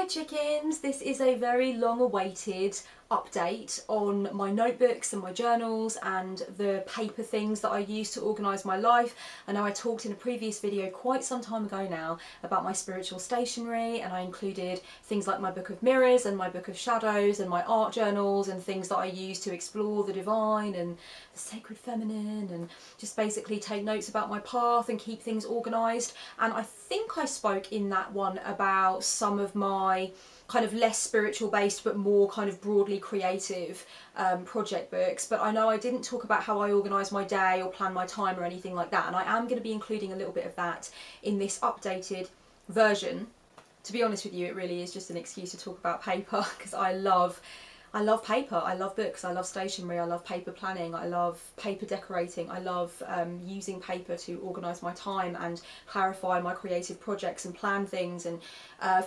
chickens, this is a very long awaited update on my notebooks and my journals and the paper things that I use to organise my life. I know I talked in a previous video quite some time ago now about my spiritual stationery, and I included things like my book of mirrors and my book of shadows and my art journals and things that I use to explore the divine and the sacred feminine and just basically take notes about my path and keep things organised. And I think I spoke in that one about some of my kind of less spiritual based but more kind of broadly creative project books, but I know I didn't talk about how I organise my day or plan my time or anything like that, and I am going to be including a little bit of that in this updated version. To be honest with you, it really is just an excuse to talk about paper because I love paper, I love books, I love stationery, I love paper planning, I love paper decorating, I love using paper to organise my time and clarify my creative projects and plan things. And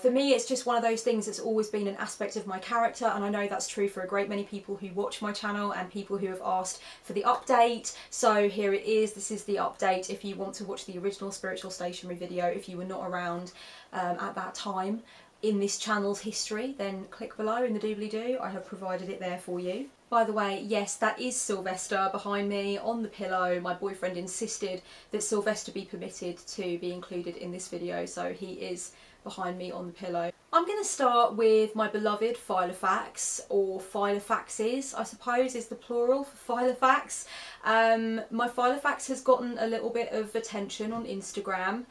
for me it's just one of those things that's always been an aspect of my character, and I know that's true for a great many people who watch my channel and people who have asked for the update. So here it is, this is the update if you want to watch the original spiritual stationery video. If you were not around at that time in this channel's history, then click below in the doobly-doo. I have provided it there for you. By the way, yes, that is Sylvester behind me on the pillow. My boyfriend insisted that Sylvester be permitted to be included in this video, so he is behind me on the pillow. I'm going to start with my beloved Filofax, or Filofaxes, I suppose is the plural for Filofax. My Filofax has gotten a little bit of attention on Instagram.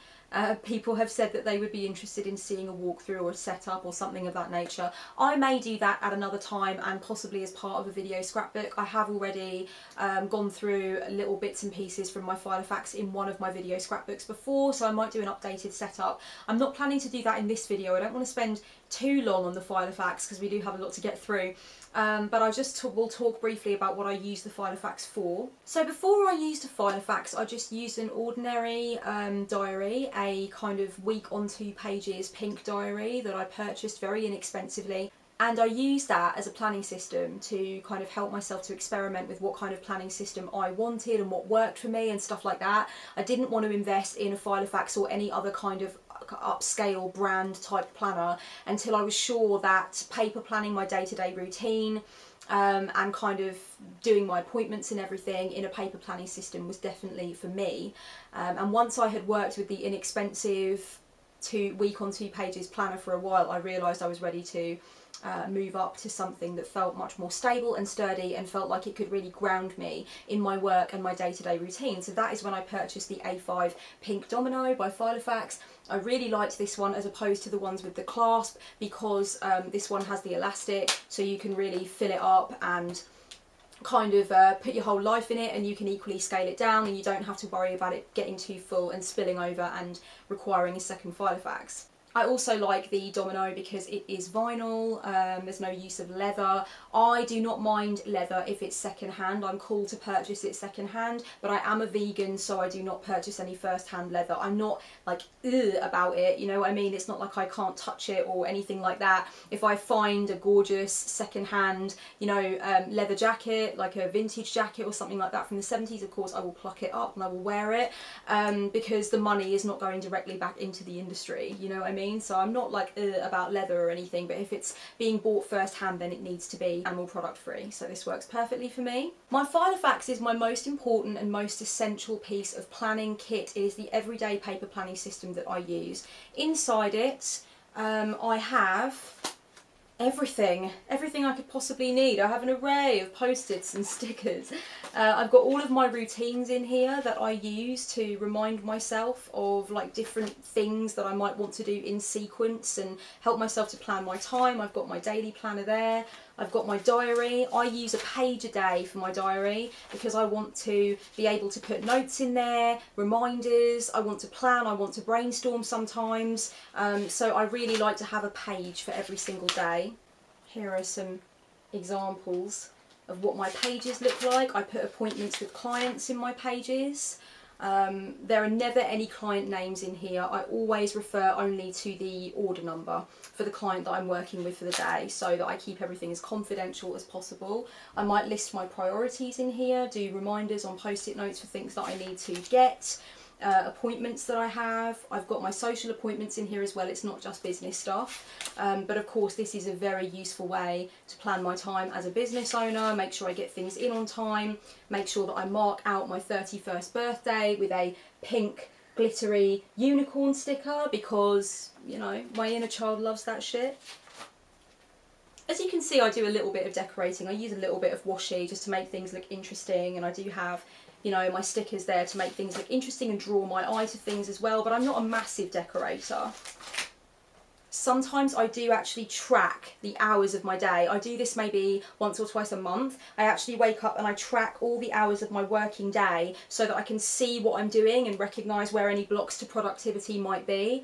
People have said that they would be interested in seeing a walkthrough or a setup or something of that nature. I may do that at another time and possibly as part of a video scrapbook. I have already gone through little bits and pieces from my Filofax in one of my video scrapbooks before, so I might do an updated setup. I'm not planning to do that in this video. I don't want to spend too long on the Filofax because we do have a lot to get through. But I just will talk briefly about what I use the Filofax for. So before I used a Filofax, I just used an ordinary diary, a kind of week on 2 pages pink diary that I purchased very inexpensively. And I used that as a planning system to kind of help myself to experiment with what kind of planning system I wanted and what worked for me and stuff like that. I didn't want to invest in a Filofax or any other kind of upscale brand type planner until I was sure that paper planning my day-to-day routine and kind of doing my appointments and everything in a paper planning system was definitely for me. And once I had worked with the inexpensive week on 2 pages planner for a while, I realised I was ready to move up to something that felt much more stable and sturdy and felt like it could really ground me in my work and my day-to-day routine. So that is when I purchased the A5 Pink Domino by Filofax. I really liked this one as opposed to the ones with the clasp because this one has the elastic, so you can really fill it up and kind of put your whole life in it, and you can equally scale it down and you don't have to worry about it getting too full and spilling over and requiring a second Filofax. I also like the Domino because it is vinyl, there's no use of leather. I do not mind leather if it's second hand. I'm cool to purchase it second hand, but I am a vegan, so I do not purchase any first hand leather. I'm not like ugh about it, you know what I mean? It's not like I can't touch it or anything like that. If I find a gorgeous second hand, you know, leather jacket, like a vintage jacket or something like that from the 70s, of course I will pluck it up and I will wear it because the money is not going directly back into the industry, you know what I mean? So I'm not like about leather or anything, but if it's being bought first hand then it needs to be animal product free, so this works perfectly for me. My Filofax is my most important and most essential piece of planning kit. It is the everyday paper planning system that I use. Inside it I have everything I could possibly need. I have an array of post-its and stickers. I've got all of my routines in here that I use to remind myself of like different things that I might want to do in sequence and help myself to plan my time. I've got my daily planner there. I've got my diary. I use a page a day for my diary because I want to be able to put notes in there, reminders, I want to plan, I want to brainstorm sometimes. So I really like to have a page for every single day. Here are some examples of what my pages look like. I put appointments with clients in my pages. There are never any client names in here. I always refer only to the order number for the client that I'm working with for the day, so that I keep everything as confidential as possible. I might list my priorities in here, do reminders on post-it notes for things that I need to get. appointments that I have. I've got my social appointments in here as well. It's not just business stuff, but of course this is a very useful way to plan my time as a business owner, make sure I get things in on time, make sure that I mark out my 31st birthday with a pink glittery unicorn sticker, because, you know, my inner child loves that shit. As you can see, I do a little bit of decorating. I use a little bit of washi just to make things look interesting, and I do have, you know, my stickers there to make things look interesting and draw my eye to things as well, but I'm not a massive decorator. Sometimes I do actually track the hours of my day. I do this maybe once or twice a month. I actually wake up and I track all the hours of my working day so that I can see what I'm doing and recognise where any blocks to productivity might be.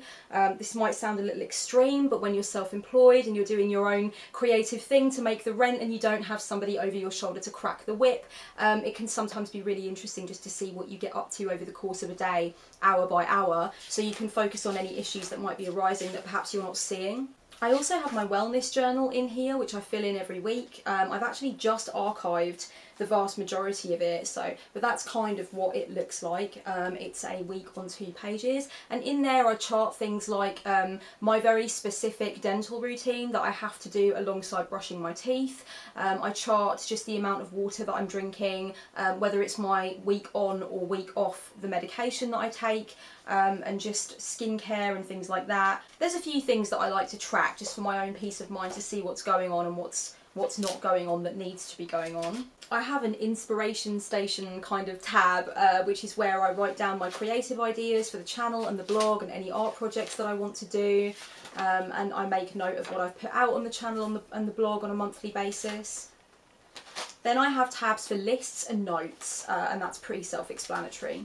This might sound a little extreme, but when you're self-employed and you're doing your own creative thing to make the rent and you don't have somebody over your shoulder to crack the whip, it can sometimes be really interesting just to see what you get up to over the course of a day, hour by hour, so you can focus on any issues that might be arising that perhaps you're not seeing. I also have my wellness journal in here, which I fill in every week. I've actually just archived the vast majority of it, but that's kind of what it looks like. It's a week on 2 pages, and in there I chart things like my very specific dental routine that I have to do alongside brushing my teeth. I chart just the amount of water that I'm drinking, whether it's my week on or week off the medication that I take, and just skincare and things like that. There's a few things that I like to track just for my own peace of mind, to see what's going on and what's not going on that needs to be going on. I have an inspiration station kind of tab, which is where I write down my creative ideas for the channel and the blog and any art projects that I want to do, and I make note of what I've put out on the channel and the blog on a monthly basis. Then I have tabs for lists and notes, and that's pretty self-explanatory.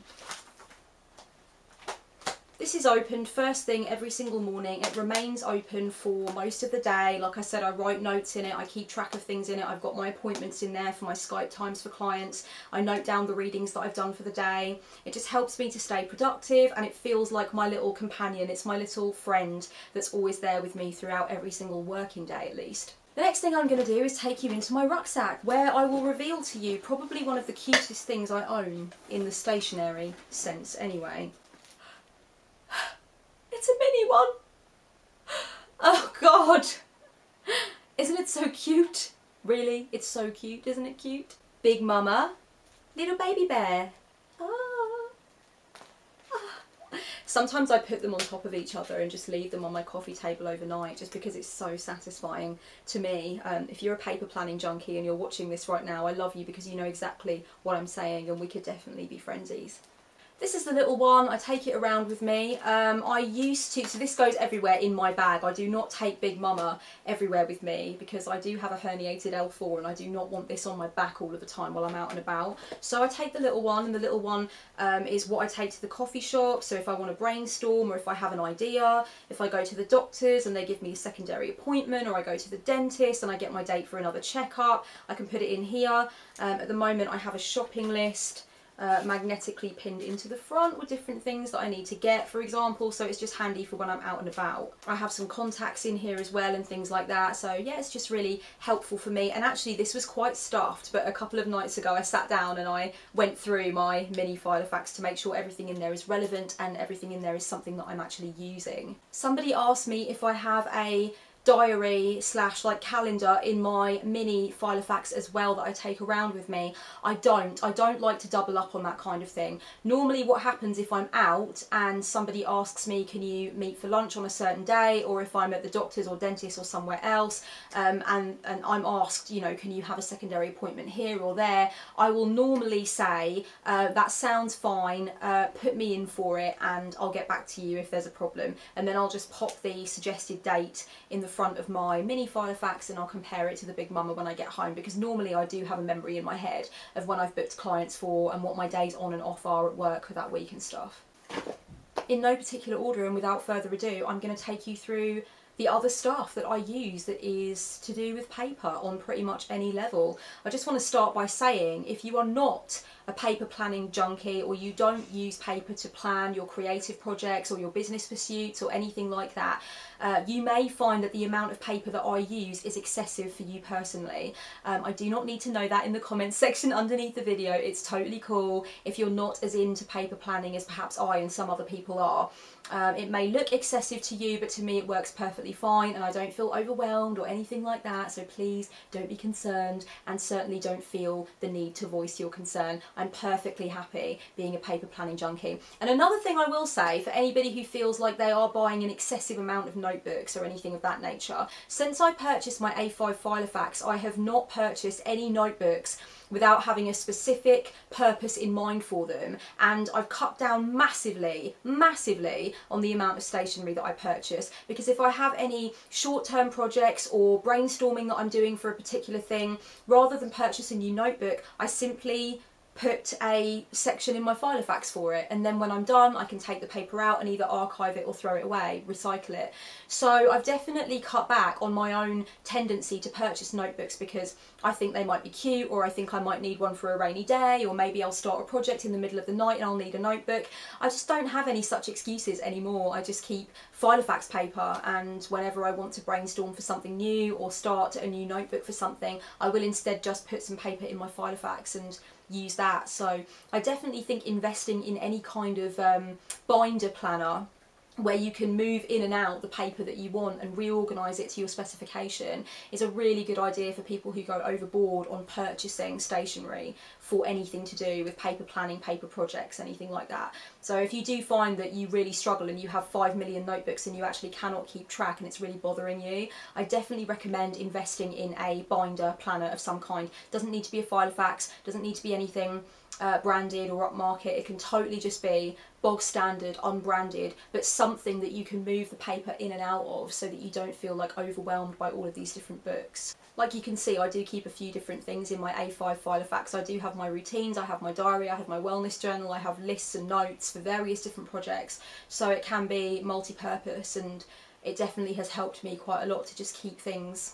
This is opened first thing every single morning. It remains open for most of the day. Like I said, I write notes in it, I keep track of things in it. I've got my appointments in there for my Skype times for clients. I note down the readings that I've done for the day. It just helps me to stay productive, and it feels like my little companion. It's my little friend that's always there with me throughout every single working day at least. The next thing I'm going to do is take you into my rucksack, where I will reveal to you probably one of the cutest things I own, in the stationery sense anyway. It's a mini one. Oh God. Isn't it so cute? Really? It's so cute, isn't it cute? Big Mama, little baby bear. Ah. Ah. Sometimes I put them on top of each other and just leave them on my coffee table overnight, just because it's so satisfying to me. If you're a paper planning junkie and you're watching this right now, I love you because you know exactly what I'm saying, and we could definitely be friendsies. This is the little one. I take it around with me. I used to, so this goes everywhere in my bag. I do not take Big Mama everywhere with me because I do have a herniated L4 and I do not want this on my back all of the time while I'm out and about. So I take the little one, and the little one is what I take to the coffee shop. So if I want to brainstorm, or if I have an idea, if I go to the doctors and they give me a secondary appointment, or I go to the dentist and I get my date for another checkup, I can put it in here. At the moment I have a shopping list magnetically pinned into the front with different things that I need to get, for example, so it's just handy for when I'm out and about. I have some contacts in here as well and things like that, so yeah, it's just really helpful for me. And actually this was quite stuffed, but a couple of nights ago I sat down and I went through my mini Filofax to make sure everything in there is relevant and everything in there is something that I'm actually using. Somebody asked me if I have a diary slash like calendar in my mini Filofax as well that I take around with me. I don't like to double up on that kind of thing. Normally what happens if I'm out and somebody asks me, can you meet for lunch on a certain day, or if I'm at the doctor's or dentist or somewhere else, and I'm asked, you know, can you have a secondary appointment here or there, I will normally say, that sounds fine, put me in for it and I'll get back to you if there's a problem, and then I'll just pop the suggested date in the front of my mini Filofax and I'll compare it to the Big Mama when I get home, because normally I do have a memory in my head of when I've booked clients for and what my days on and off are at work for that week and stuff. In no particular order and without further ado, I'm going to take you through the other stuff that I use that is to do with paper on pretty much any level. I just want to start by saying, if you are not a paper planning junkie, or you don't use paper to plan your creative projects or your business pursuits or anything like that, You may find that the amount of paper that I use is excessive for you personally. I do not need to know that in the comments section underneath the video. It's totally cool if you're not as into paper planning as perhaps I and some other people are. It may look excessive to you, but to me it works perfectly fine, and I don't feel overwhelmed or anything like that, so please don't be concerned, and certainly don't feel the need to voice your concern. I'm perfectly happy being a paper planning junkie. And another thing I will say, for anybody who feels like they are buying an excessive amount of notebooks or anything of that nature, since I purchased my A5 Filofax, I have not purchased any notebooks without having a specific purpose in mind for them, and I've cut down massively on the amount of stationery that I purchase, because if I have any short-term projects or brainstorming that I'm doing for a particular thing, rather than purchase a new notebook, I simply put a section in my Filofax for it, and then when I'm done I can take the paper out and either archive it or throw it away, recycle it. So I've definitely cut back on my own tendency to purchase notebooks because I think they might be cute, or I think I might need one for a rainy day, or maybe I'll start a project in the middle of the night and I'll need a notebook. I just don't have any such excuses anymore. I just keep Filofax paper, and whenever I want to brainstorm for something new or start a new notebook for something, I will instead just put some paper in my Filofax and use that. So I definitely think investing in any kind of binder planner where you can move in and out the paper that you want and reorganise it to your specification is a really good idea for people who go overboard on purchasing stationery for anything to do with paper planning, paper projects, anything like that. So if you do find that you really struggle and you have 5 million notebooks and you actually cannot keep track and it's really bothering you, I definitely recommend investing in a binder planner of some kind. Doesn't need to be a Filofax, doesn't need to be anything branded or upmarket. It can totally just be bog standard, unbranded, but something that you can move the paper in and out of so that you don't feel like overwhelmed by all of these different books. Like you can see, I do keep a few different things in my A5 Filofax. I do have my routines, I have my diary, I have my wellness journal, I have lists and notes for various different projects, so it can be multi-purpose, and it definitely has helped me quite a lot to just keep things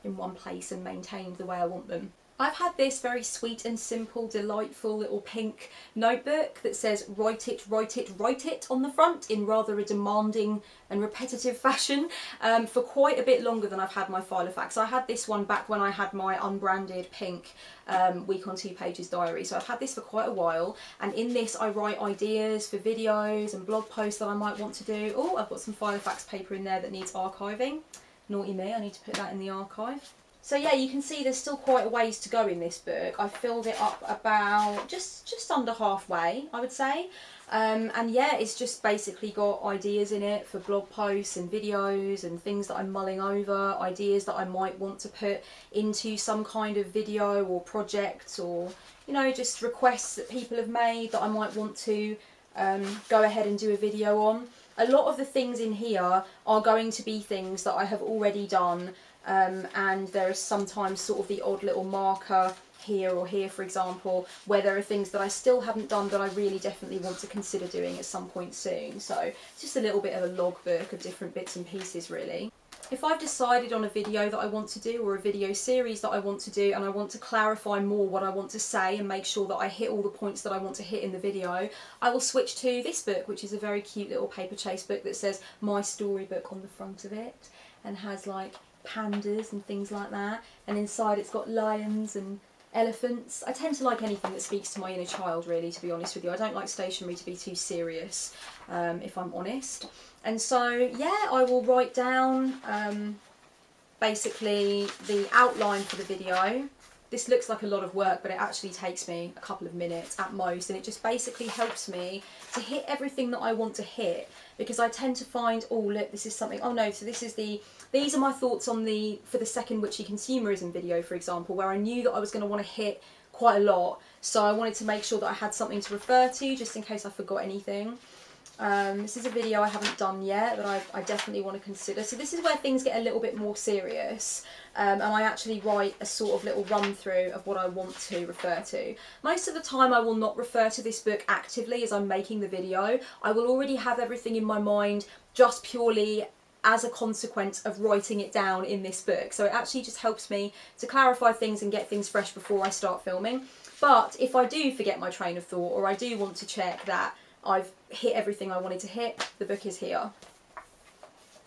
in one place and maintained the way I want them. I've had this very sweet and simple, delightful little pink notebook that says "write it, write it, write it" on the front in rather a demanding and repetitive fashion for quite a bit longer than I've had my Filofax. I had this one back when I had my unbranded pink week on 2 pages diary, so I've had this for quite a while, and in this I write ideas for videos and blog posts that I might want to do. Oh, I've got some Filofax paper in there that needs archiving. Naughty me, I need to put that in the archive. So yeah, you can see there's still quite a ways to go in this book. I filled it up about just under halfway, I would say. And yeah, it's just basically got ideas in it for blog posts and videos and things that I'm mulling over, ideas that I might want to put into some kind of video or project, or, you know, just requests that people have made that I might want to go ahead and do a video on. A lot of the things in here are going to be things that I have already done. And there is sometimes sort of the odd little marker here or here, for example, where there are things that I still haven't done that I really definitely want to consider doing at some point soon. So it's just a little bit of a logbook of different bits and pieces, really. If I've decided on a video that I want to do, or a video series that I want to do, and I want to clarify more what I want to say and make sure that I hit all the points that I want to hit in the video, I will switch to this book, which is a very cute little paper chase book that says "My Storybook" on the front of it, and has like pandas and things like that, and inside it's got lions and elephants. I tend to like anything that speaks to my inner child, really, to be honest with you. I don't like stationery to be too serious, if I'm honest. And so yeah, I will write down basically the outline for the video. This looks like a lot of work, but it actually takes me a couple of minutes at most, and it just basically helps me to hit everything that I want to hit, because I tend to find, oh look, this is something, oh no, so this is these are my thoughts on for the second Witchy consumerism video, for example, where I knew that I was going to want to hit quite a lot, so I wanted to make sure that I had something to refer to just in case I forgot anything. This is a video I haven't done yet that I definitely want to consider. So this is where things get a little bit more serious, and I actually write a sort of little run through of what I want to refer to. Most of the time I will not refer to this book actively as I'm making the video. I will already have everything in my mind just purely as a consequence of writing it down in this book. So it actually just helps me to clarify things and get things fresh before I start filming. But if I do forget my train of thought, or I do want to check that I've hit everything I wanted to hit, the book is here.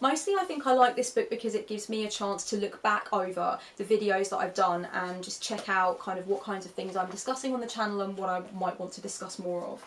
Mostly I think I like this book because it gives me a chance to look back over the videos that I've done and just check out kind of what kinds of things I'm discussing on the channel and what I might want to discuss more of.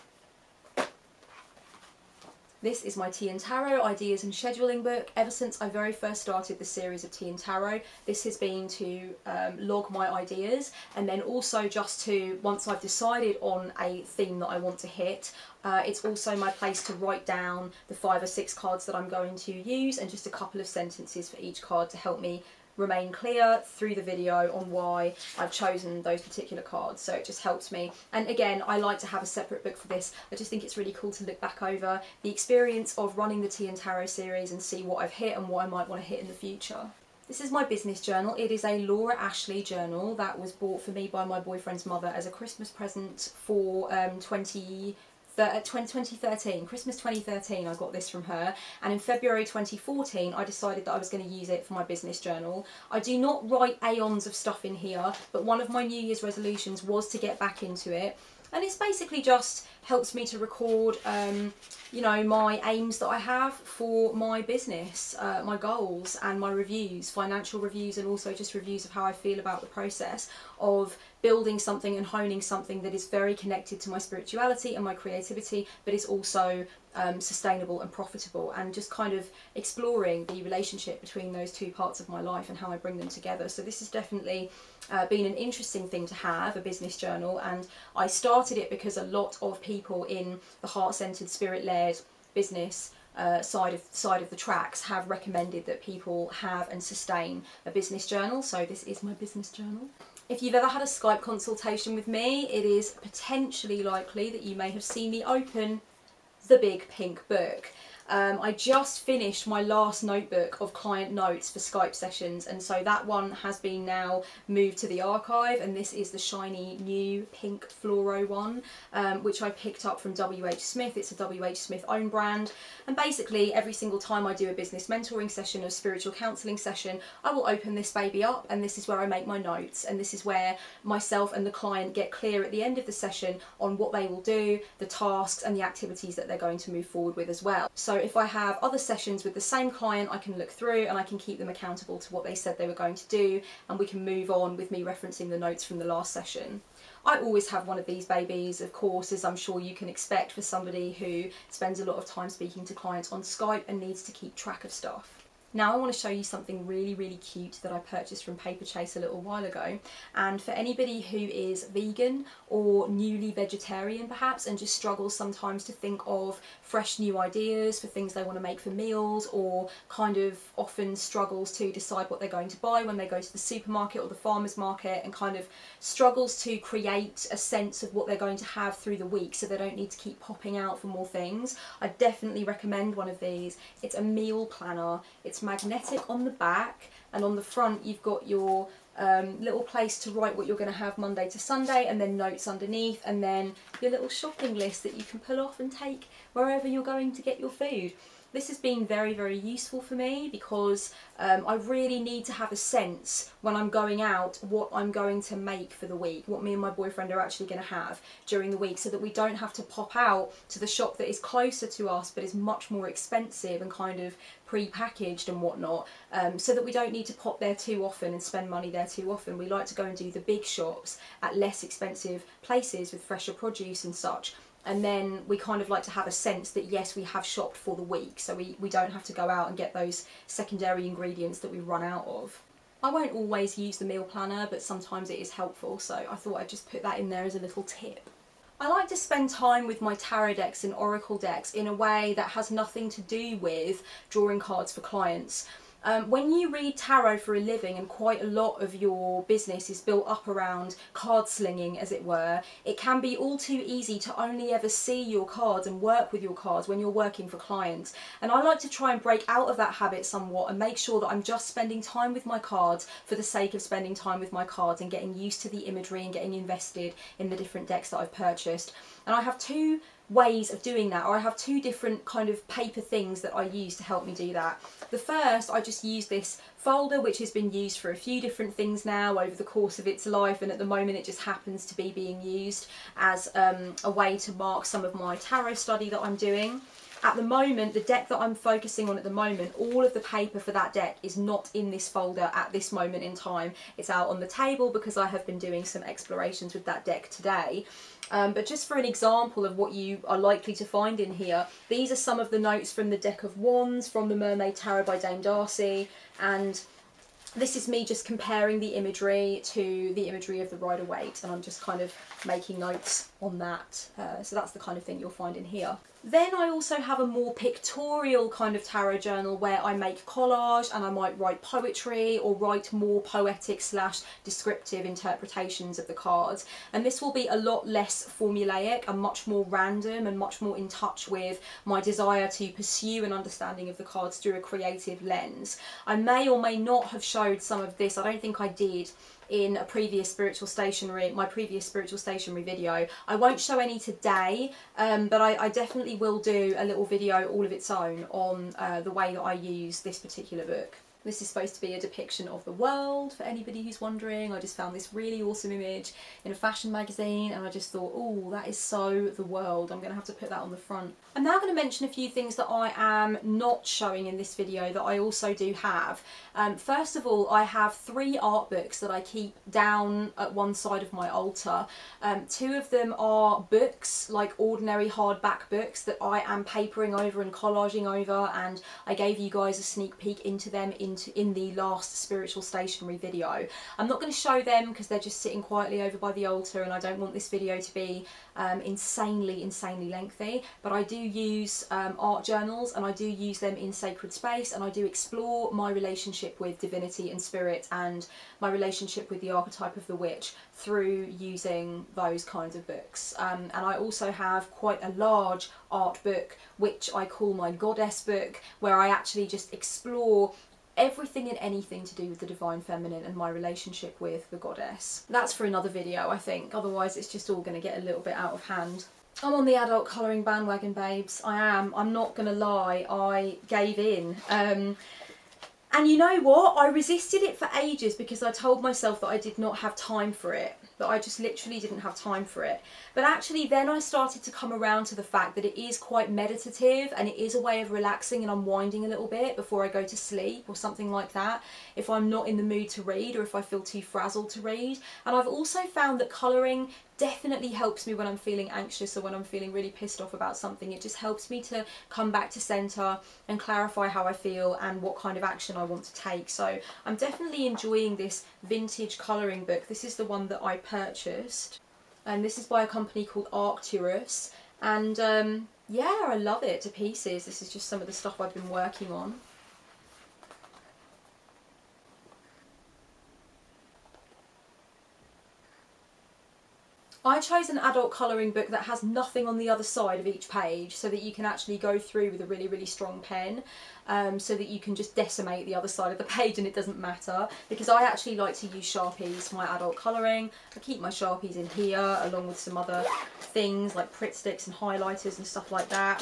This is my Tea and Tarot Ideas and Scheduling book. Ever since I very first started the series of Tea and Tarot, this has been to log my ideas, and then also just to, once I've decided on a theme that I want to hit, it's also my place to write down the 5 or 6 cards that I'm going to use and just a couple of sentences for each card to help me remain clear through the video on why I've chosen those particular cards. So it just helps me. And again, I like to have a separate book for this. I just think it's really cool to look back over the experience of running the Tea and Tarot series and see what I've hit and what I might want to hit in the future. This is my business journal. It is a Laura Ashley journal that was bought for me by my boyfriend's mother as a Christmas present for 2013, Christmas 2013, I got this from her, and in February 2014 I decided that I was going to use it for my business journal. I do not write aeons of stuff in here, but one of my New Year's resolutions was to get back into it, and it's basically just helps me to record you know, my aims that I have for my business, my goals and my reviews, financial reviews, and also just reviews of how I feel about the process of building something and honing something that is very connected to my spirituality and my creativity, but is also sustainable and profitable, and just kind of exploring the relationship between those two parts of my life and how I bring them together. So this has definitely been an interesting thing to have, a business journal, and I started it because a lot of people in the heart-centered, spirit-led business side of the tracks have recommended that people have and sustain a business journal. So this is my business journal. If you've ever had a Skype consultation with me, it is potentially likely that you may have seen me open the big pink book. I just finished my last notebook of client notes for Skype sessions, and so that one has been now moved to the archive, and this is the shiny new pink fluoro one, which I picked up from WH Smith. It's a WH Smith own brand, and basically every single time I do a business mentoring session or spiritual counselling session, I will open this baby up, and this is where I make my notes, and this is where myself and the client get clear at the end of the session on what they will do, the tasks and the activities that they're going to move forward with as well. So if I have other sessions with the same client, I can look through and I can keep them accountable to what they said they were going to do, and we can move on with me referencing the notes from the last session. I always have one of these babies, of course, as I'm sure you can expect for somebody who spends a lot of time speaking to clients on Skype and needs to keep track of stuff. Now I want to show you something really, really cute that I purchased from Paper Chase a little while ago, and for anybody who is vegan or newly vegetarian perhaps and just struggles sometimes to think of fresh new ideas for things they want to make for meals, or kind of often struggles to decide what they're going to buy when they go to the supermarket or the farmer's market, and kind of struggles to create a sense of what they're going to have through the week so they don't need to keep popping out for more things, I definitely recommend one of these. It's a meal planner. It's magnetic on the back, and on the front you've got your little place to write what you're going to have Monday to Sunday, and then notes underneath, and then your little shopping list that you can pull off and take wherever you're going to get your food. This has been very, very useful for me because I really need to have a sense when I'm going out what I'm going to make for the week, what me and my boyfriend are actually going to have during the week, so that we don't have to pop out to the shop that is closer to us but is much more expensive and kind of pre-packaged and whatnot, so that we don't need to pop there too often and spend money there too often. We like to go and do the big shops at less expensive places with fresher produce and such. And then we kind of like to have a sense that yes, we have shopped for the week, so we don't have to go out and get those secondary ingredients that we run out of. I won't always use the meal planner, but sometimes it is helpful, so I thought I'd just put that in there as a little tip. I like to spend time with my tarot decks and oracle decks in a way that has nothing to do with drawing cards for clients. When you read tarot for a living and quite a lot of your business is built up around card slinging, as it were, it can be all too easy to only ever see your cards and work with your cards when you're working for clients. And I like to try and break out of that habit somewhat and make sure that I'm just spending time with my cards for the sake of spending time with my cards and getting used to the imagery and getting invested in the different decks that I've purchased. And I have two ways of doing that, or I have two different kind of paper things that I use to help me do that. The first, I just use this folder which has been used for a few different things now over the course of its life, and at the moment it just happens to be being used as a way to mark some of my tarot study that I'm doing. At the moment, the deck that I'm focusing on at the moment, all of the paper for that deck is not in this folder at this moment in time. It's out on the table because I have been doing some explorations with that deck today. But just for an example of what you are likely to find in here, these are some of the notes from the deck of wands from the Mermaid Tarot by Dame Darcy, and this is me just comparing the imagery to the imagery of the Rider-Waite, and I'm just kind of making notes on that. So that's the kind of thing you'll find in here. Then I also have a more pictorial kind of tarot journal where I make collage and I might write poetry or write more poetic / descriptive interpretations of the cards. And this will be a lot less formulaic and much more random and much more in touch with my desire to pursue an understanding of the cards through a creative lens. I may or may not have showed some of this, I don't think I did, in a previous spiritual stationery, my previous spiritual stationery video. I won't show any today, but I definitely will do a little video all of its own on the way that I use this particular book. This is supposed to be a depiction of the world, for anybody who's wondering. I just found this really awesome image in a fashion magazine and I just thought, oh, that is so the world. I'm going to have to put that on the front. I'm now going to mention a few things that I am not showing in this video that I also do have. First of all, I have 3 art books that I keep down at one side of my altar. 2 of them are books, like ordinary hardback books that I am papering over and collaging over, and I gave you guys a sneak peek into them in the last spiritual stationery video. I'm not going to show them because they're just sitting quietly over by the altar and I don't want this video to be insanely lengthy, but I do use art journals and I do use them in sacred space, and I do explore my relationship with divinity and spirit and my relationship with the archetype of the witch through using those kinds of books. And I also have quite a large art book which I call my goddess book, where I actually just explore everything and anything to do with the divine feminine and my relationship with the goddess. That's for another video, I think, otherwise it's just all going to get a little bit out of hand. I'm on the adult colouring bandwagon, babes. I am. I'm not going to lie, I gave in. And you know what? I resisted it for ages because I told myself that I did not have time for it, that I just literally didn't have time for it. But actually then I started to come around to the fact that it is quite meditative and it is a way of relaxing and unwinding a little bit before I go to sleep or something like that, if I'm not in the mood to read or if I feel too frazzled to read. And I've also found that colouring definitely helps me when I'm feeling anxious or when I'm feeling really pissed off about something. It just helps me to come back to centre and clarify how I feel and what kind of action I want to take. So I'm definitely enjoying this vintage colouring book. This is the one that I purchased, and this is by a company called Arcturus, and yeah, I love it to pieces. This is just some of the stuff I've been working on. I chose an adult colouring book that has nothing on the other side of each page so that you can actually go through with a really strong pen, so that you can just decimate the other side of the page and it doesn't matter, because I actually like to use Sharpies for my adult colouring. I keep my Sharpies in here along with some other things like Pritt sticks and highlighters and stuff like that.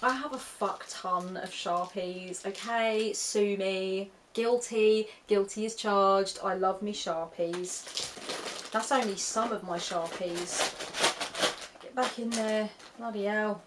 I have a fuck ton of Sharpies, okay, sue me. Guilty as charged. I love me Sharpies. That's only some of my Sharpies. Get back in there. Bloody hell.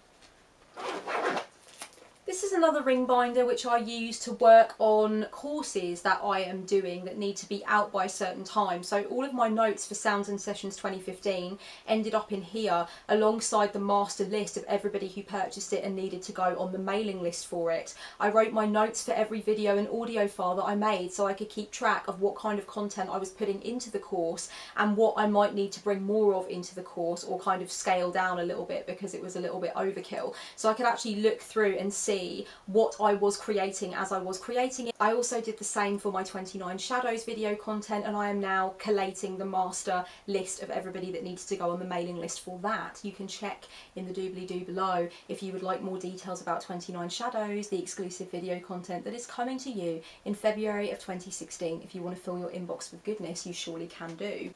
This is another ring binder which I use to work on courses that I am doing that need to be out by a certain time. So all of my notes for Sounds and Sessions 2015 ended up in here alongside the master list of everybody who purchased it and needed to go on the mailing list for it. I wrote my notes for every video and audio file that I made so I could keep track of what kind of content I was putting into the course and what I might need to bring more of into the course or kind of scale down a little bit because it was a little bit overkill. So I could actually look through and see what I was creating as I was creating it. I also did the same for my 29 Shadows video content, and I am now collating the master list of everybody that needs to go on the mailing list for that. You can check in the doobly-doo below if you would like more details about 29 Shadows, the exclusive video content that is coming to you in February of 2016. If you want to fill your inbox with goodness, you surely can do.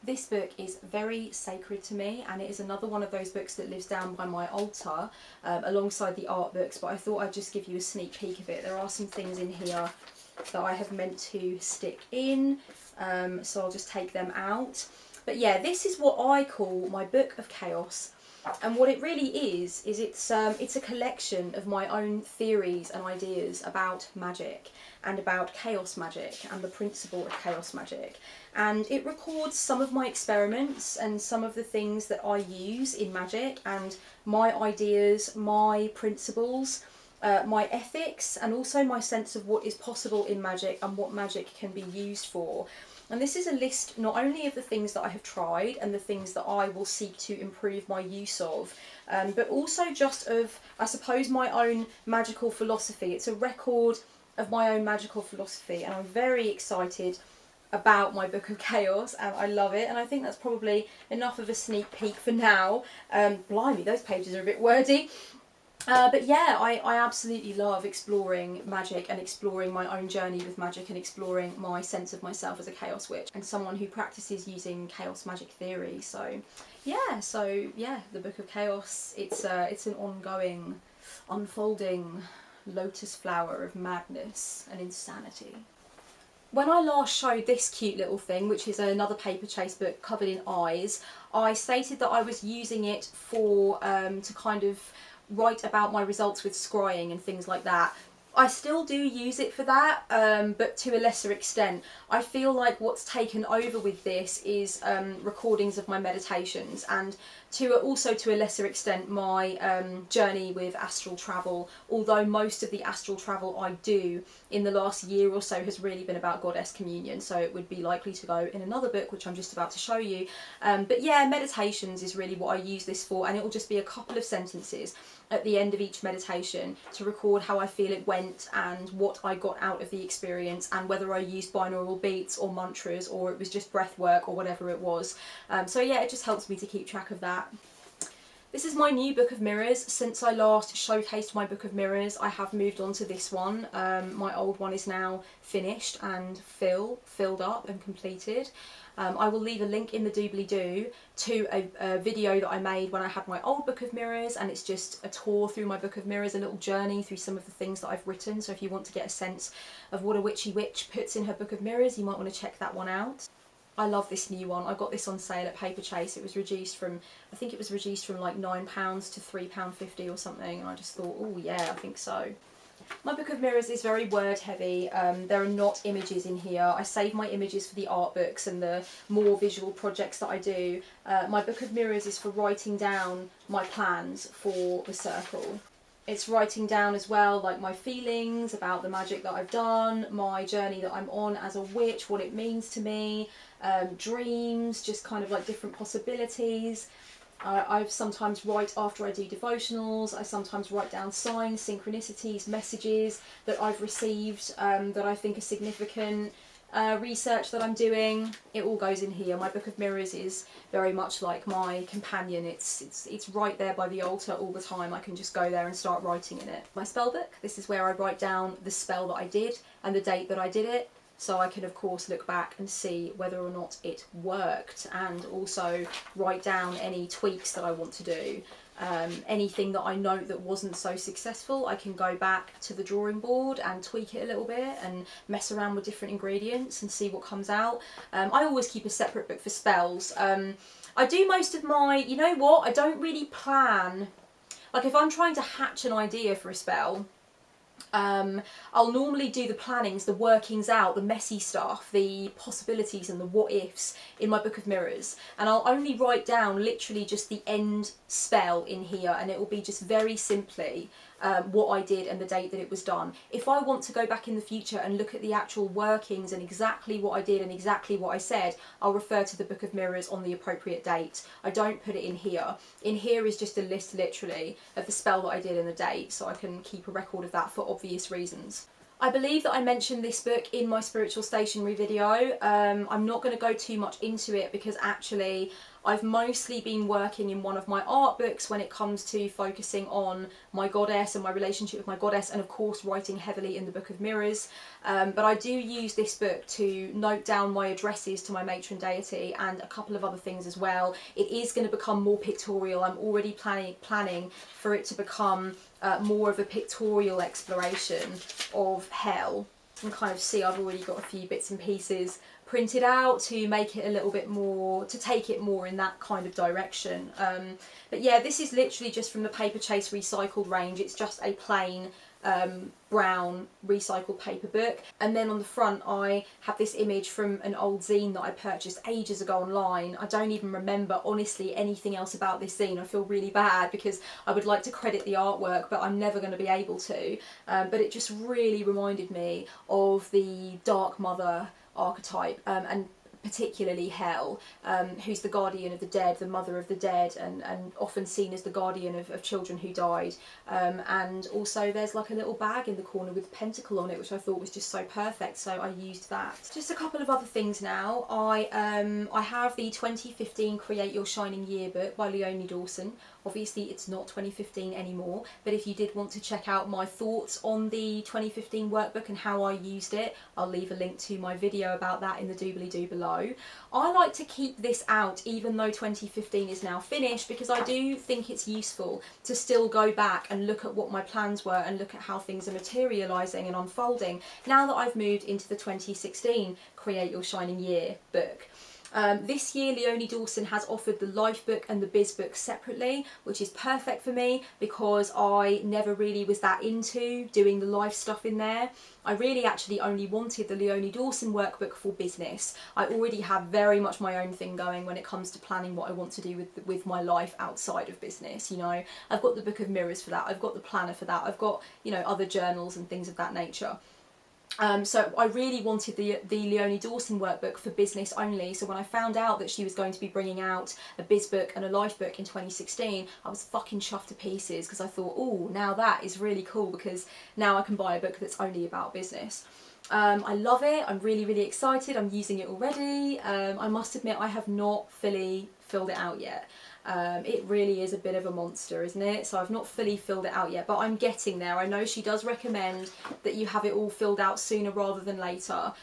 This book is very sacred to me, and it is another one of those books that lives down by my altar alongside the art books, but I thought I'd just give you a sneak peek of it. There are some things in here that I have meant to stick in, so I'll just take them out. But yeah, this is what I call my book of chaos. And what it really is it's a collection of my own theories and ideas about magic and about chaos magic and the principle of chaos magic. And it records some of my experiments and some of the things that I use in magic and my ideas, my principles, my ethics, and also my sense of what is possible in magic and what magic can be used for. And this is a list not only of the things that I have tried and the things that I will seek to improve my use of, but also just of, I suppose, my own magical philosophy. It's a record of my own magical philosophy, and I'm very excited about my Book of Chaos, and I love it, and I think that's probably enough of a sneak peek for now. Blimey, those pages are a bit wordy. But yeah, I absolutely love exploring magic and exploring my own journey with magic and exploring my sense of myself as a chaos witch and someone who practices using chaos magic theory. So yeah, the Book of Chaos, it's an ongoing, unfolding lotus flower of madness and insanity. When I last showed this cute little thing, which is another paper chase book covered in eyes, I stated that I was using it for to kind of write about my results with scrying and things like that. I still do use it for that, but to a lesser extent. I feel like what's taken over with this is recordings of my meditations, and also to a lesser extent my journey with astral travel, although most of the astral travel I do in the last year or so has really been about goddess communion, so it would be likely to go in another book which I'm just about to show you. But yeah, meditations is really what I use this for, and it will just be a couple of sentences at the end of each meditation to record how I feel it went and what I got out of the experience, and whether I used binaural beats or mantras or it was just breath work or whatever it was. So yeah, it just helps me to keep track of that. This is my new Book of Mirrors. Since I last showcased my Book of Mirrors, I have moved on to this one. My old one is now finished and filled up and completed. I will leave a link in the doobly-doo to a video that I made when I had my old Book of Mirrors, and it's just a tour through my Book of Mirrors, a little journey through some of the things that I've written. So if you want to get a sense of what a witchy witch puts in her Book of Mirrors, you might want to check that one out. I love this new one. I got this on sale at Paper Chase. It was reduced from, I think it was reduced from like £9 to £3.50 or something, and I just thought, oh yeah, I think so. My Book of Mirrors is very word heavy. There are not images in here. I save my images for the art books and the more visual projects that I do. My Book of Mirrors is for writing down my plans for the circle. It's writing down as well like my feelings about the magic that I've done, my journey that I'm on as a witch, what it means to me, dreams, just kind of like different possibilities. I sometimes write after I do devotionals. I sometimes write down signs, synchronicities, messages that I've received that I think are significant, research that I'm doing. It all goes in here. My Book of Mirrors is very much like my companion. It's right there by the altar all the time. I can just go there and start writing in it. My spell book, this is where I write down the spell that I did and the date that I did it, so I can of course look back and see whether or not it worked, and also write down any tweaks that I want to do. Anything that I know that wasn't so successful, I can go back to the drawing board and tweak it a little bit and mess around with different ingredients and see what comes out. I always keep a separate book for spells. I do most of my, you know what, I don't really plan. Like if I'm trying to hatch an idea for a spell, I'll normally do the plannings, the workings out, the messy stuff, the possibilities and the what ifs in my Book of Mirrors, and I'll only write down literally just the end spell in here, and it will be just very simply what I did and the date that it was done. If I want to go back in the future and look at the actual workings and exactly what I did and exactly what I said, I'll refer to the Book of Mirrors on the appropriate date. I don't put it in here. In here is just a list literally of the spell that I did and the date, so I can keep a record of that for obvious reasons. I believe that I mentioned this book in my spiritual stationery video. I'm not going to go too much into it because actually I've mostly been working in one of my art books when it comes to focusing on my goddess and my relationship with my goddess, and of course writing heavily in the Book of Mirrors. But I do use this book to note down my addresses to my matron deity and a couple of other things as well. It is going to become more pictorial. I'm already planning for it to become more of a pictorial exploration of hell. can kind of see I've already got a few bits and pieces printed out to make it a little bit more, to take it more in that kind of direction. But yeah, this is literally just from the Paper Chase recycled range. It's just a plain brown recycled paper book, and then on the front I have this image from an old zine that I purchased ages ago online. I don't even remember honestly anything else about this zine. I feel really bad because I would like to credit the artwork, but I'm never going to be able to. But it just really reminded me of the Dark Mother archetype, and particularly Hel, who's the guardian of the dead, the mother of the dead, and often seen as the guardian of children who died. And also there's like a little bag in the corner with a pentacle on it, which I thought was just so perfect, so I used that. Just a couple of other things now. I have the 2015 Create Your Shining Yearbook by Leonie Dawson. Obviously it's not 2015 anymore, but if you did want to check out my thoughts on the 2015 workbook and how I used it, I'll leave a link to my video about that in the doobly-doo below. I like to keep this out even though 2015 is now finished, because I do think it's useful to still go back and look at what my plans were and look at how things are materialising and unfolding now that I've moved into the 2016 Create Your Shining Year book. This year Leonie Dawson has offered the life book and the biz book separately, which is perfect for me because I never really was that into doing the life stuff in there. I really actually only wanted the Leonie Dawson workbook for business. I already have very much my own thing going when it comes to planning what I want to do with my life outside of business, you know. I've got the Book of Mirrors for that, I've got the planner for that, I've got, you know, other journals and things of that nature. So I really wanted the Leonie Dawson workbook for business only, so when I found out that she was going to be bringing out a biz book and a life book in 2016, I was fucking chuffed to pieces because I thought, oh, now that is really cool because now I can buy a book that's only about business. I love it, I'm really, really excited, I'm using it already. I must admit I have not fully filled it out yet. It really is a bit of a monster, isn't it? So I've not fully filled it out yet, but I'm getting there. I know she does recommend that you have it all filled out sooner rather than later,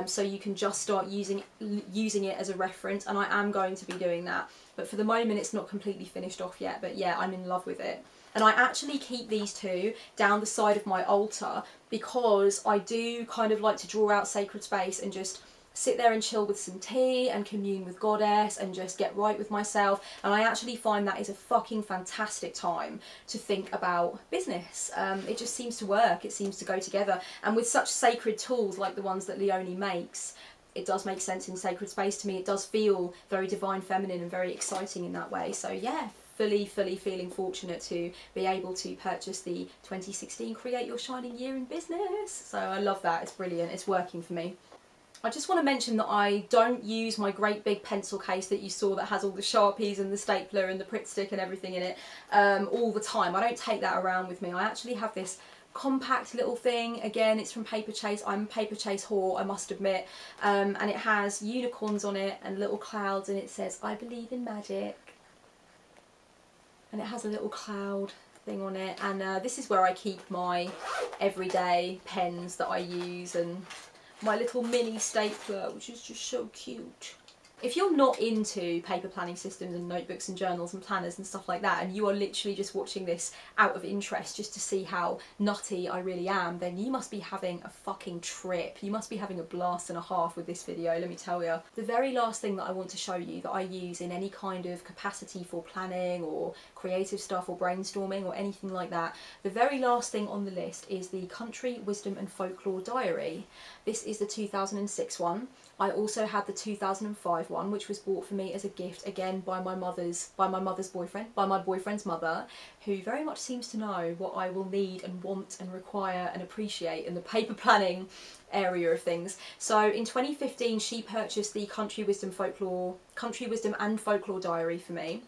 so you can just start using it as a reference, and I am going to be doing that. But for the moment it's not completely finished off yet, but yeah, I'm in love with it. And I actually keep these two down the side of my altar because I do kind of like to draw out sacred space and just sit there and chill with some tea and commune with Goddess and just get right with myself, and I actually find that is a fucking fantastic time to think about business. It just seems to work, it seems to go together, and with such sacred tools like the ones that Leonie makes, it does make sense in sacred space to me. It does feel very divine feminine and very exciting in that way. So yeah, fully feeling fortunate to be able to purchase the 2016 Create Your Shining Year in Business. So I love that, it's brilliant, it's working for me. I just want to mention that I don't use my great big pencil case that you saw that has all the Sharpies and the stapler and the Pritt stick and everything in it all the time. I don't take that around with me. I actually have this compact little thing. Again, it's from Paper Chase. I'm a Paper Chase whore, I must admit. And it has unicorns on it and little clouds, and it says, "I believe in magic." And it has a little cloud thing on it. And this is where I keep my everyday pens that I use, and my little mini stapler, which is just so cute. If you're not into paper planning systems and notebooks and journals and planners and stuff like that, and you are literally just watching this out of interest just to see how nutty I really am, then you must be having a fucking trip. You must be having a blast and a half with this video, let me tell you. The very last thing that I want to show you that I use in any kind of capacity for planning or creative stuff or brainstorming or anything like that, the very last thing on the list is the Country Wisdom and Folklore Diary. This is the 2006 one. I also had the 2005 one, which was bought for me as a gift, again by my boyfriend's mother, who very much seems to know what I will need and want and require and appreciate in the paper planning area of things. So in 2015 she purchased the Country Wisdom and Folklore Diary for me.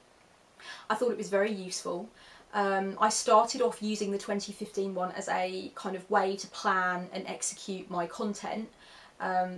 I thought it was very useful. I started off using the 2015 one as a kind of way to plan and execute my content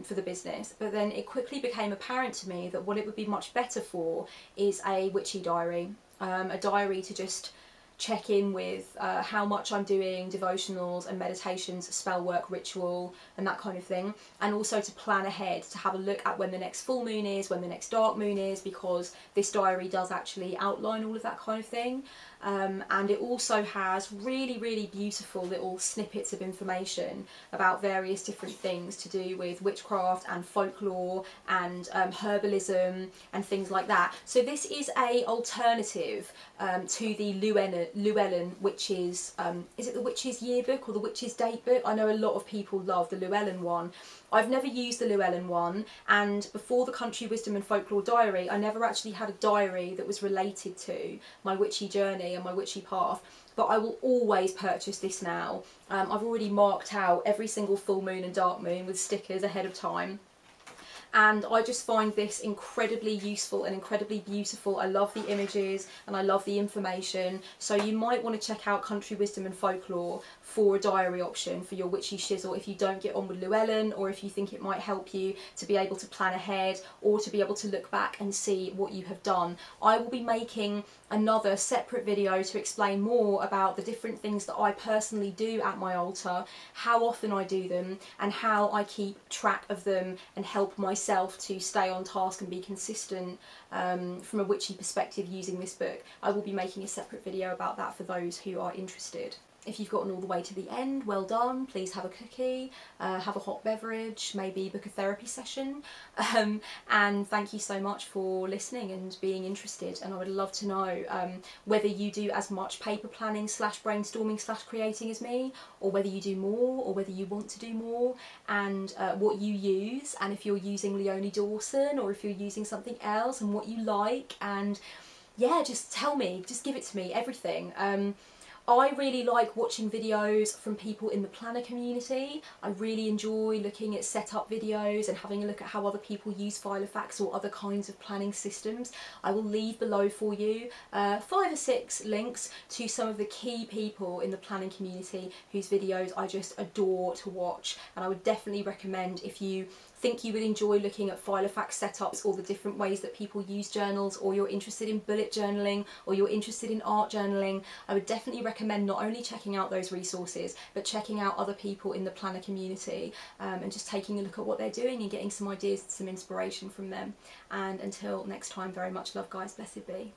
for the business, but then it quickly became apparent to me that what it would be much better for is a witchy diary, a diary to just check in with how much I'm doing devotionals and meditations, spell work, ritual and that kind of thing, and also to plan ahead, to have a look at when the next full moon is, when the next dark moon is, because this diary does actually outline all of that kind of thing. and it also has really beautiful little snippets of information about various different things to do with witchcraft and folklore and herbalism and things like that. So this is a alternative to the Llewellyn Witches, is it the Witches Yearbook or the Witches Datebook? I know a lot of people love the Llewellyn one. I've never used the Llewellyn one, and before the Country Wisdom and Folklore Diary, I never actually had a diary that was related to my witchy journey and my witchy path, but I will always purchase this now. I've already marked out every single full moon and dark moon with stickers ahead of time. And I just find this incredibly useful and incredibly beautiful. I love the images and I love the information. So you might want to check out Country Wisdom and Folklore for a diary option for your witchy shizzle if you don't get on with Llewellyn, or if you think it might help you to be able to plan ahead or to be able to look back and see what you have done. I will be making another separate video to explain more about the different things that I personally do at my altar, how often I do them, and how I keep track of them and help myself to stay on task and be consistent from a witchy perspective using this book. I will be making a separate video about that for those who are interested. If you've gotten all the way to the end, well done. Please have a cookie, have a hot beverage, maybe book a therapy session. And thank you so much for listening and being interested. And I would love to know whether you do as much paper planning / brainstorming / creating as me, or whether you do more, or whether you want to do more, and what you use, and if you're using Leonie Dawson or if you're using something else, and what you like. And yeah, just tell me, just give it to me, everything. I really like watching videos from people in the planner community. I really enjoy looking at setup videos and having a look at how other people use Filofax or other kinds of planning systems. I will leave below for you 5 or 6 links to some of the key people in the planning community whose videos I just adore to watch, and I would definitely recommend, if you think you would enjoy looking at Filofax setups or the different ways that people use journals, or you're interested in bullet journaling, or you're interested in art journaling, I would definitely recommend not only checking out those resources, but checking out other people in the planner community and just taking a look at what they're doing and getting some ideas, some inspiration from them. And until next time, very much love guys, blessed be.